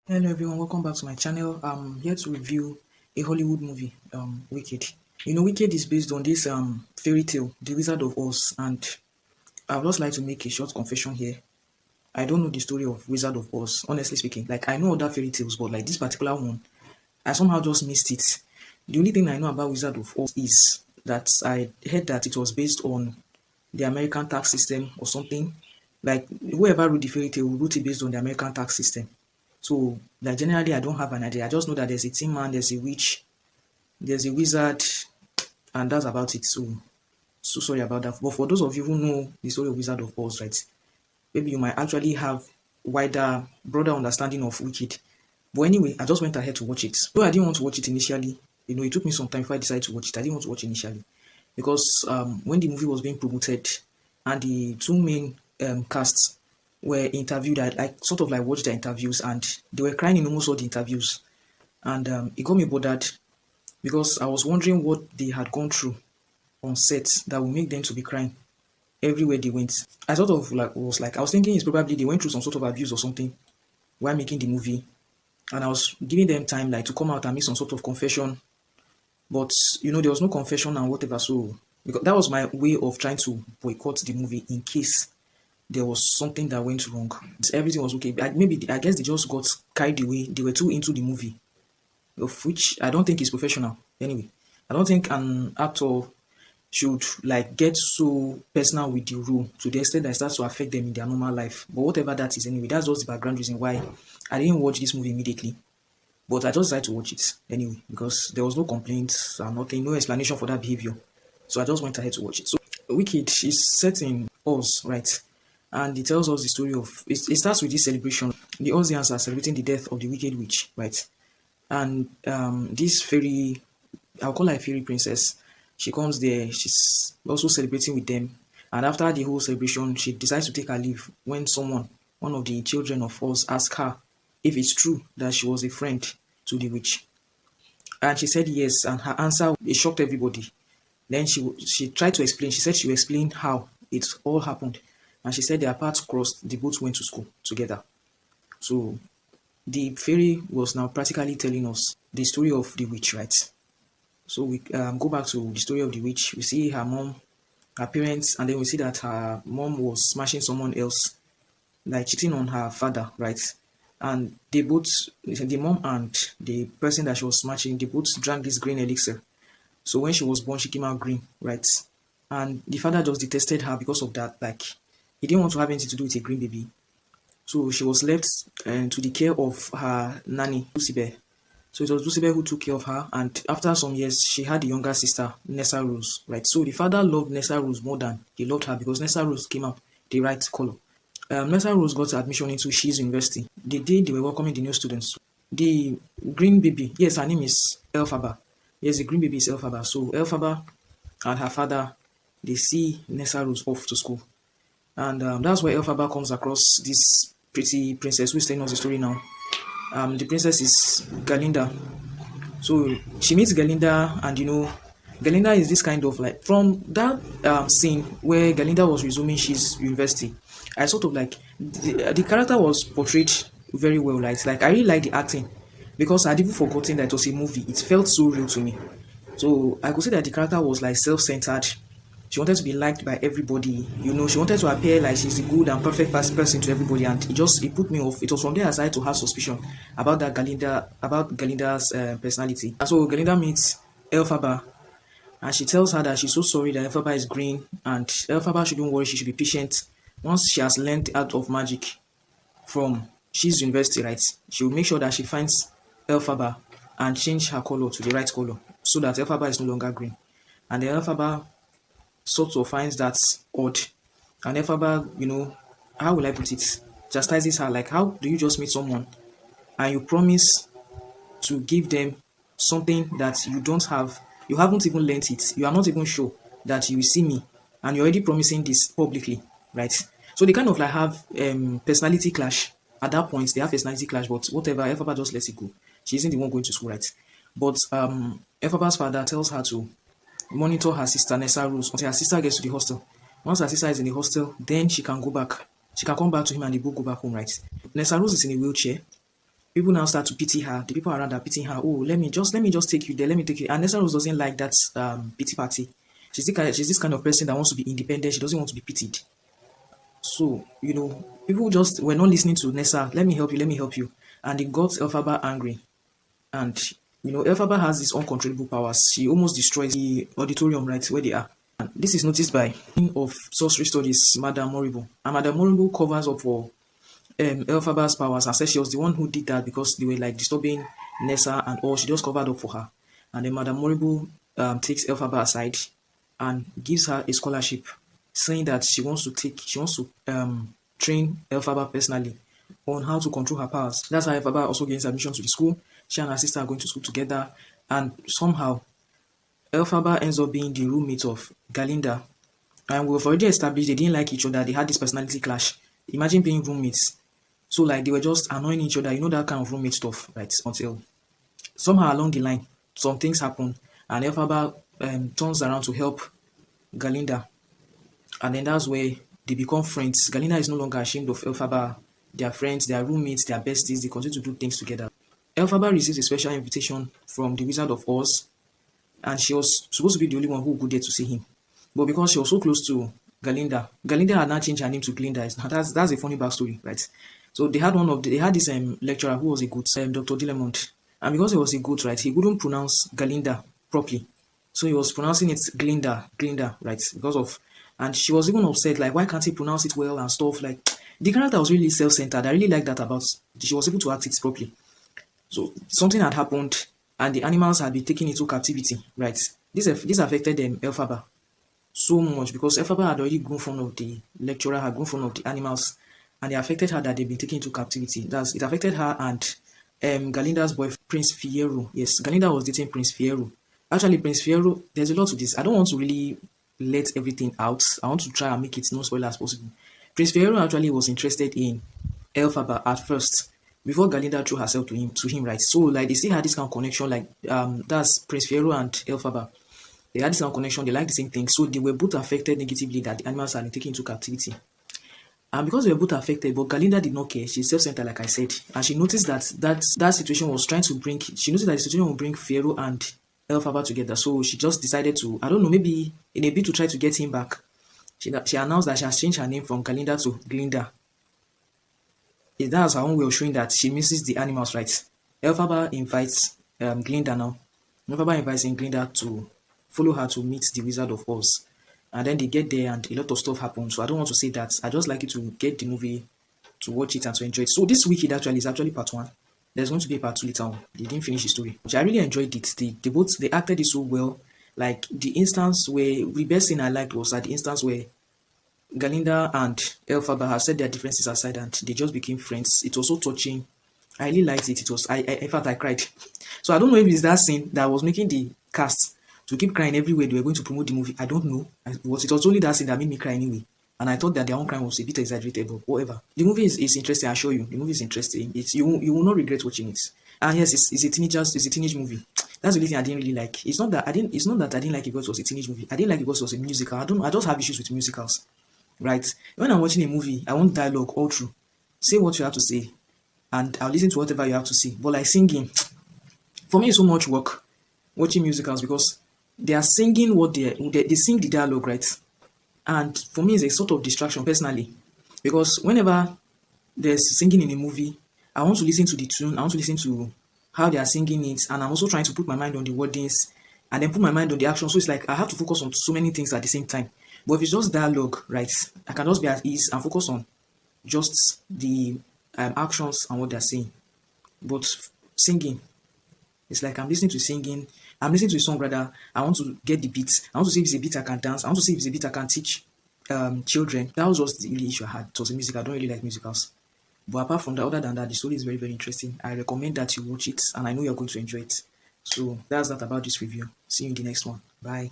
Hello everyone, welcome back to my channel. I'm here to review a Hollywood movie, Wicked. Wicked is based on this fairy tale, The Wizard of Oz, and I would just like to make a short confession here. I don't know the story of Wizard of Oz, honestly speaking. Like, I know other fairy tales, but like this particular one, I somehow just missed it. The only thing I know about Wizard of Oz is that I heard that it was based on the American tax system or something. Like, whoever wrote the fairy tale wrote it based on the American tax system. So, like, generally, I don't have an idea. I just know that there's a tin man, there's a witch, there's a wizard, and that's about it. So sorry about that. But for those of you who know the story of Wizard of Oz, right, maybe you might actually have wider, broader understanding of Wicked. But anyway, I just went ahead to watch it. Though I didn't want to watch it initially, it took me some time before I decided to watch it. I didn't want to watch it initially because when the movie was being promoted and the two main casts were interviewed, I like sort of like watched the interviews and they were crying in almost all the interviews, and it got me bothered because I was wondering what they had gone through on set that would make them to be crying everywhere they went. I sort of like I was thinking it's probably they went through some sort of abuse or something while making the movie, and I was giving them time like to come out and make some sort of confession, but there was no confession and whatever. So because that was my way of trying to boycott the movie in case there was something that went wrong. Everything was okay. Maybe I guess they just got carried away. They were too into the movie, of which I don't think is professional. Anyway, I don't think an actor should like get so personal with the role to the extent that it starts to affect them in their normal life. But whatever that is, anyway, that's just the background reason why I didn't watch this movie immediately. But I just decided to watch it anyway because there was no complaints and nothing, no explanation for that behavior. So I just went ahead to watch it. So Wicked is set in Oz, right? And it tells us the story of it starts with this celebration. The Ozians are celebrating the death of the Wicked Witch, right? And this fairy, I'll call her a fairy princess, she comes there, she's also celebrating with them. And after the whole celebration, she decides to take her leave when one of the children of Oz, asks her if it's true that she was a friend to the witch. And she said yes, and her answer it shocked everybody. Then she tried to explain. She said she would explain how it all happened. And she said their paths crossed, the both went to school together. So the fairy was now practically telling us the story of the witch, right? So we go back to the story of the witch. We see her mom, her parents, and then we see that her mom was smashing someone else, like cheating on her father, right? And they both, the mom and the person that she was smashing, they both drank this green elixir. So when she was born, she came out green, right? And the father just detested her because of that. Like, he didn't want to have anything to do with a green baby. So she was left to the care of her nanny, Lucifer. So it was Lucifer who took care of her. And after some years, she had a younger sister, Nessa Rose, right? So the father loved Nessa Rose more than he loved her because Nessa Rose came out the right color. Nessa Rose got admission into She's University. The day they were welcoming the new students, the green baby, yes, her name is Elphaba. Yes, the green baby is Elphaba. So Elphaba and her father, they see Nessa Rose off to school. And that's where Elphaba comes across this pretty princess who's telling us the story now. The princess is Galinda. So she meets Galinda, and Galinda is this kind of like from that scene where Galinda was resuming She's University. I sort of like the character was portrayed very well. Like I really like the acting because I'd even forgotten that it was a movie. It felt so real to me. So I could say that the character was like self-centered. She wanted to be liked by everybody. She wanted to appear like she's a good and perfect person to everybody, and it put me off. It was from there I started to have suspicion about Galinda's personality. And so Galinda meets Elphaba, and she tells her that she's so sorry that Elphaba is green, and Elphaba shouldn't worry. She should be patient. Once she has learned the art of magic from She's University, right? She will make sure that she finds Elphaba and change her color to the right color so that Elphaba is no longer green. And then Elphaba sort of finds that odd. And Elphaba, how will I put it? Chastises her like, how do you just meet someone and you promise to give them something that you don't have? You haven't even learnt it. You are not even sure that you will see me, and you're already promising this publicly, right? So they kind of like have personality clash. At that point, they have personality clash, but whatever, Elphaba just lets it go. She isn't the one going to school, right? But Elphaba's father tells her to monitor her sister Nessa Rose until her sister gets to the hostel. Once her sister is in the hostel, then she can go back. She can come back to him and they both go back home, right? Nessa Rose is in a wheelchair, People now start to pity her. The people around her pitying her. Oh, let me just take you there. Let me take you. And Nessa Rose doesn't like that pity party. She's this kind of person that wants to be independent. She doesn't want to be pitied. So, people just were not listening to Nessa. Let me help you. Let me help you. And it got Elphaba angry. And Elphaba has these uncontrollable powers. She almost destroys the auditorium right where they are. And this is noticed by of sorcery studies, Madame Moribo. And Madame Moribo covers up for Elphaba's powers and said she was the one who did that because they were like disturbing Nessa and all. She just covered up for her. And then Madame Moribo takes Elphaba aside and gives her a scholarship, saying that she wants to train Elphaba personally on how to control her powers. That's how Elphaba also gains admission to the school. She and her sister are going to school together, and somehow Elphaba ends up being the roommate of Galinda. And we've already established they didn't like each other. They had this personality clash. Imagine being roommates. So like they were just annoying each other. You know that kind of roommate stuff, right? Until somehow along the line, some things happen, and Elphaba turns around to help Galinda, and then that's where they become friends. Galinda is no longer ashamed of Elphaba. They are friends, they are roommates, they are besties. They continue to do things together. Elphaba receives a special invitation from the Wizard of Oz, and she was supposed to be the only one who would go there to see him. But because she was so close to Galinda, Galinda had now changed her name to Glinda. That's a funny backstory, right? So they had this lecturer who was a goat, Dr. Dilemont, and because he was a goat, right, he couldn't pronounce Galinda properly, so he was pronouncing it Glinda, right? And she was even upset, like, why can't he pronounce it well and stuff. Like, the character was really self-centered. I really like that about. She was able to act it properly. So something had happened, and the animals had been taken into captivity, right? This affected Elphaba so much because Elphaba had already grown fond of the lecturer, had grown fond of the animals, and it affected her that they've been taken into captivity. It affected her and Galinda's boyfriend, Prince Fiyero. Yes, Galinda was dating Prince Fiyero. Actually, Prince Fiyero, there's a lot to this. I don't want to really let everything out. I want to try and make it no spoiler as possible. Prince Fiyero actually was interested in Elphaba at first before Galinda threw herself to him, right? So like they still had this kind of connection, like that's Prince Fiyero and Elphaba. They had this kind of connection, they liked the same thing. So they were both affected negatively that the animals had been taken into captivity. And because they were both affected, but Galinda did not care. She's self-centered, like I said. And she noticed that situation was trying to bring, she noticed that the situation would bring Fiyero and Elphaba together. So she just decided to, I don't know, maybe in a bid to try to get him back, she announced that she has changed her name from Galinda to Glinda. That's her own way of showing that she misses the animals' rights. Elphaba invites Glinda now. Elphaba invites Glinda to follow her to meet the Wizard of Oz. And then they get there and a lot of stuff happens. So I don't want to say that. I just like you to get the movie, to watch it and to enjoy it. So this Wicked actually is actually part 1. There's going to be a part 2 later on. They didn't finish the story. Which I really enjoyed it. They acted it so well. Like the instance where the best thing I liked was at the instance where Galinda and Elphaba have set their differences aside and they just became friends. It was so touching. I really liked it. In fact, I cried. So I don't know if it's that scene that was making the cast to keep crying everywhere they were going to promote the movie. I don't know. It was only that scene that made me cry anyway. And I thought that their own crying was a bit exaggerated, but whatever. The movie is interesting, I assure you. The movie is interesting. You will not regret watching it. And yes, it's a teenage movie. That's the only thing I didn't really like. It's not that I didn't like it because it was a teenage movie. I didn't like it because it was a musical. I just have issues with musicals. Right? When I'm watching a movie, I want dialogue all through. Say what you have to say, and I'll listen to whatever you have to say. But like singing, for me, it's so much work watching musicals because they are singing what they sing the dialogue, right? And for me, it's a sort of distraction personally, because whenever there's singing in a movie, I want to listen to the tune. I want to listen to how they are singing it, and I'm also trying to put my mind on the wordings and then put my mind on the action. So it's like I have to focus on so many things at the same time. But if it's just dialogue, right, I can just be at ease and focus on just the actions and what they're saying. But singing, it's like I'm listening to singing. I'm listening to a song rather. I want to get the beats. I want to see if it's a beat I can dance. I want to see if it's a beat I can teach children. That was just the only issue I had. It was a musical. I don't really like musicals. But apart from that, other than that, the story is very, very interesting. I recommend that you watch it, and I know you're going to enjoy it. So that's that about this review. See you in the next one. Bye.